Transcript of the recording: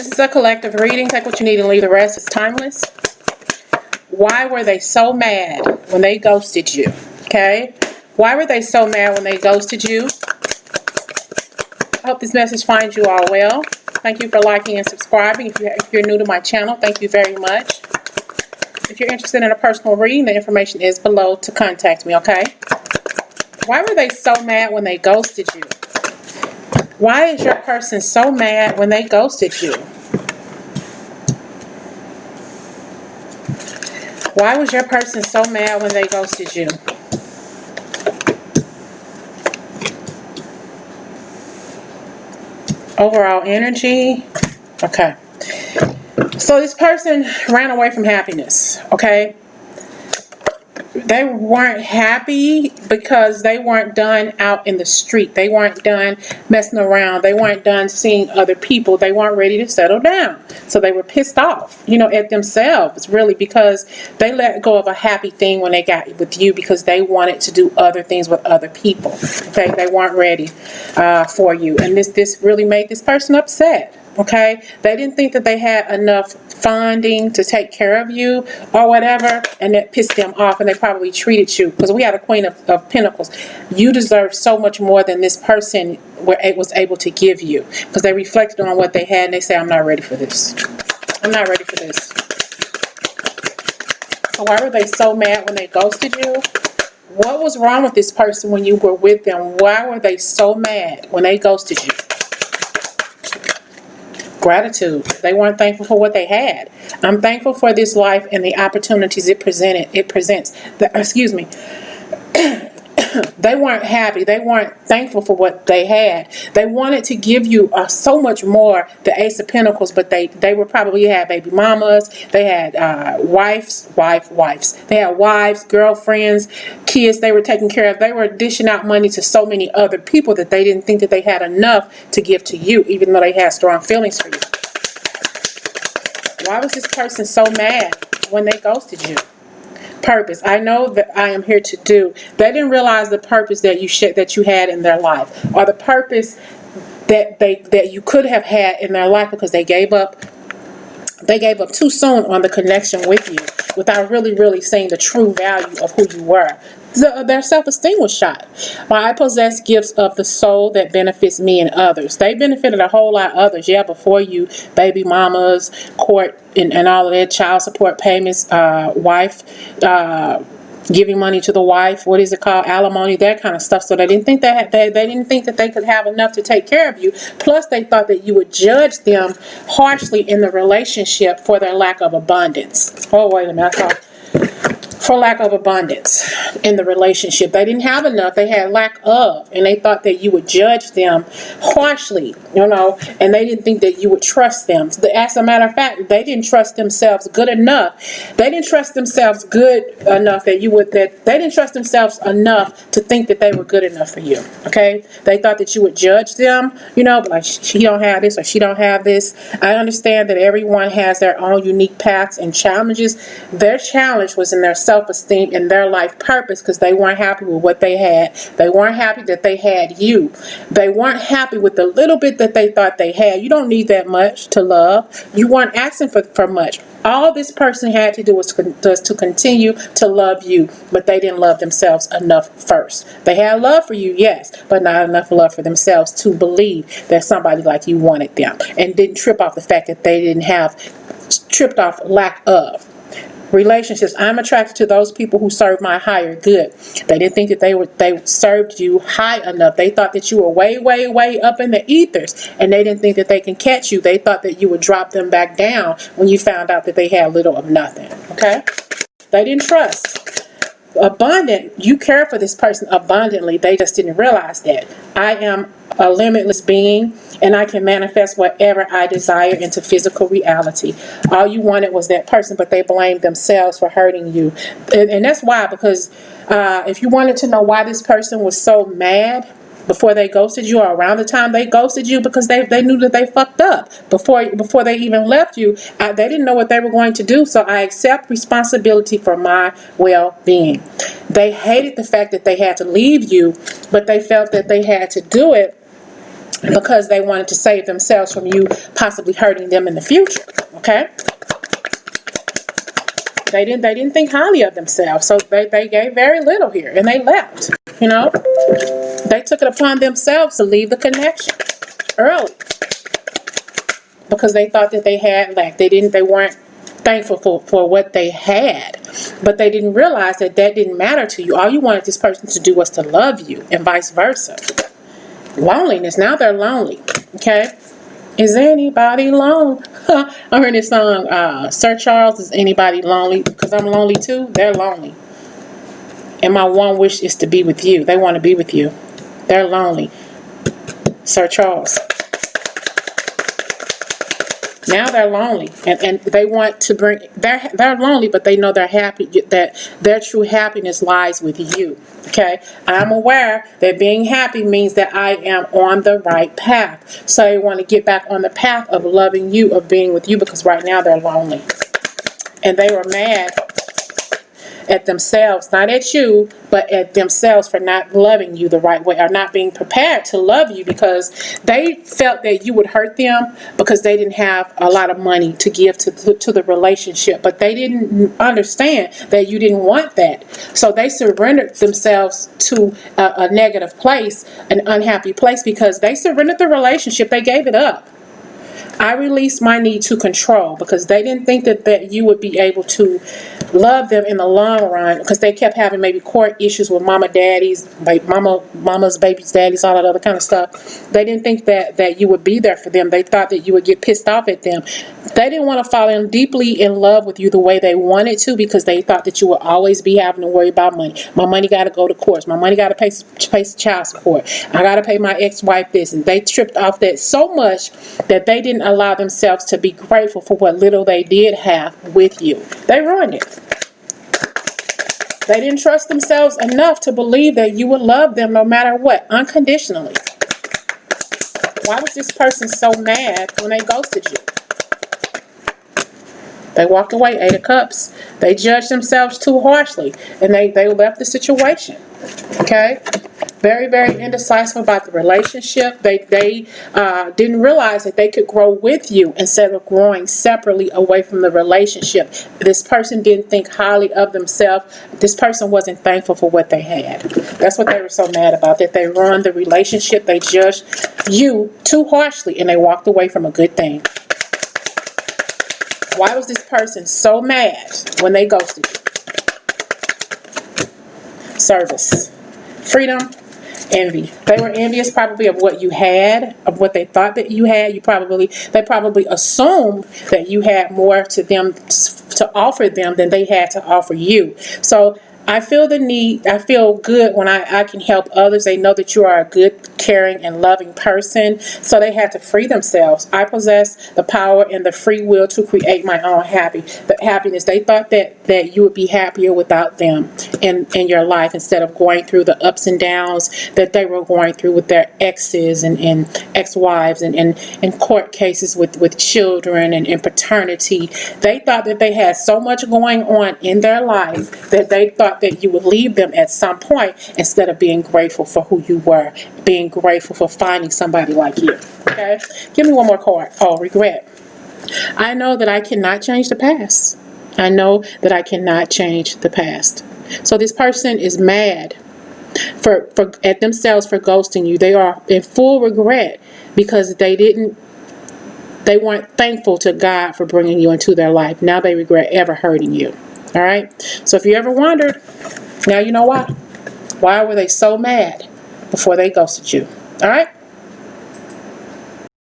This is a collective reading. Take what you need and leave the rest. It's timeless. Why were they so mad when they ghosted you? Okay? Why were they so mad when they ghosted you? I hope this message finds you all well. Thank you for liking and subscribing. If you're new to my channel, thank you very much. If you're interested in a personal reading, the information is below to contact me, okay? Why were they so mad when they ghosted you? Why is your person so mad when they ghosted you? Why was your person so mad when they ghosted you? Overall energy. Okay. So this person ran away from happiness, okay? They weren't happy because they weren't done out in the street. They weren't done messing around. They weren't done seeing other people. They weren't ready to settle down. So they were pissed off, at themselves, really, because they let go of a happy thing when they got with you because they wanted to do other things with other people. Okay, they weren't ready for you. And this really made this person upset. Okay, they didn't think that they had enough funding to take care of you or whatever, and that pissed them off, and they probably treated you, because we had a Queen of Pentacles. You deserve so much more than this person was able to give you, because they reflected on what they had and they say, I'm not ready for this. I'm not ready for this. So why were they so mad when they ghosted you? What was wrong with this person when you were with them? Why were they so mad when they ghosted you? Gratitude. They weren't thankful for what they had. I'm thankful for this life and the opportunities it presents. Excuse me. They weren't happy. They weren't thankful for what they had. They wanted to give you so much more, the Ace of Pentacles, but they were probably had baby mamas. They had wives. They had wives, girlfriends, kids they were taking care of. They were dishing out money to so many other people that they didn't think that they had enough to give to you, even though they had strong feelings for you. Why was this person so mad when they ghosted you? Purpose. I know that I am here to do. They didn't realize the purpose that you had in their life, or the purpose that you could have had in their life, because they gave up too soon on the connection with you without really seeing the true value of who you were. Their self-esteem was shot. I possess gifts of the soul that benefits me and others. They benefited a whole lot of others, yeah, before you. Baby mamas, court, and all of that, child support payments, wife, giving money to the wife, what is it called, alimony, that kind of stuff. So they didn't think that they didn't think that they could have enough to take care of you. Plus, they thought that you would judge them harshly in the relationship for their lack of abundance. Oh, wait a minute, for lack of abundance in the relationship. They didn't have enough. They had lack of, and they thought that you would judge them harshly, and they didn't think that you would trust them. As a matter of fact, they didn't trust themselves good enough. They didn't trust themselves good enough they didn't trust themselves enough to think that they were good enough for you. Okay? They thought that you would judge them, like, she don't have this or she don't have this. I understand that everyone has their own unique paths and challenges. Their challenge was in their self-esteem and their life purpose, because they weren't happy with what they had. They weren't happy that they had you. They weren't happy with the little bit that they thought they had. You don't need that much to love. You weren't asking for much. All this person had to do was to continue to love you, but they didn't love themselves enough first. They had love for you, yes, but not enough love for themselves to believe that somebody like you wanted them, and didn't trip off the fact that they didn't have, tripped off lack of. Relationships. I'm attracted to those people who serve my higher good. They didn't think that they served you high enough. They thought that you were way up in the ethers, and they didn't think that they can catch you. They thought that you would drop them back down when you found out that they had little of nothing. Okay? They didn't trust. Abundant. You care for this person abundantly. They just didn't realize that. I am a limitless being, and I can manifest whatever I desire into physical reality. All you wanted was that person, but they blamed themselves for hurting you. And that's why, because if you wanted to know why this person was so mad before they ghosted you, or around the time they ghosted you, because they knew that they fucked up before they even left you. They didn't know what they were going to do, so I accept responsibility for my well-being. They hated the fact that they had to leave you, but they felt that they had to do it because they wanted to save themselves from you possibly hurting them in the future. Okay? They didn't think highly of themselves, so they gave very little here, and they left. You know, they took it upon themselves to leave the connection early because they thought that they had lack. They weren't thankful for what they had, but they didn't realize that didn't matter to you. All you wanted this person to do was to love you, and vice versa. Loneliness. Now they're lonely. Okay. Is anybody lonely? I heard this song, Sir Charles, is anybody lonely? Because I'm lonely too. They're lonely. And my one wish is to be with you. They want to be with you. They're lonely. Sir Charles. Now they're lonely, and they want to bring. They're lonely, but they know they're happy. That their true happiness lies with you. Okay, I'm aware that being happy means that I am on the right path. So they want to get back on the path of loving you, of being with you, because right now they're lonely, and they were mad at themselves, not at you, but at themselves for not loving you the right way, or not being prepared to love you, because they felt that you would hurt them because they didn't have a lot of money to give to the relationship. But they didn't understand that you didn't want that. So they surrendered themselves to a negative place, an unhappy place, because they surrendered the relationship. They gave it up. I released my need to control because they didn't think that you would be able to love them in the long run, because they kept having maybe court issues with mama's, baby's daddies, all that other kind of stuff. They didn't think that you would be there for them. They thought that you would get pissed off at them. They didn't want to fall in deeply in love with you the way they wanted to, because they thought that you would always be having to worry about money. My money got to go to courts. My money got to pay child support. I got to pay my ex-wife this. And they tripped off that so much that they didn't allow themselves to be grateful for what little they did have with you. They ruined it. They didn't trust themselves enough to believe that you would love them no matter what, unconditionally. Why was this person so mad when they ghosted you? They walked away, 8 of Cups. They judged themselves too harshly, and they left the situation. Okay? Very, very indecisive about the relationship. They didn't realize that they could grow with you instead of growing separately away from the relationship. This person didn't think highly of themselves. This person wasn't thankful for what they had. That's what they were so mad about, that they ruined the relationship. They judged you too harshly, and they walked away from a good thing. Why was this person so mad when they ghosted you? Service. Freedom. Envy. They were envious probably of what you had, of what they thought that you had. They probably assumed that you had more to them to offer them than they had to offer you. So I feel the need. I feel good when I can help others. They know that you are a good, caring, and loving person. So they had to free themselves. I possess the power and the free will to create my own happiness. They thought that you would be happier without them in your life, instead of going through the ups and downs that they were going through with their exes and ex-wives and court cases with children and paternity. They thought that they had so much going on in their life that they thought that you would leave them at some point, instead of being grateful for who you were, being grateful for finding somebody like you. Okay? Give me one more card. Oh, regret. I know that I cannot change the past. I know that I cannot change the past. So this person is mad at themselves for ghosting you. They are in full regret because they weren't thankful to God for bringing you into their life. Now they regret ever hurting you. All right? So if you ever wondered, now you know why. Why were they so mad before they ghosted you? All right?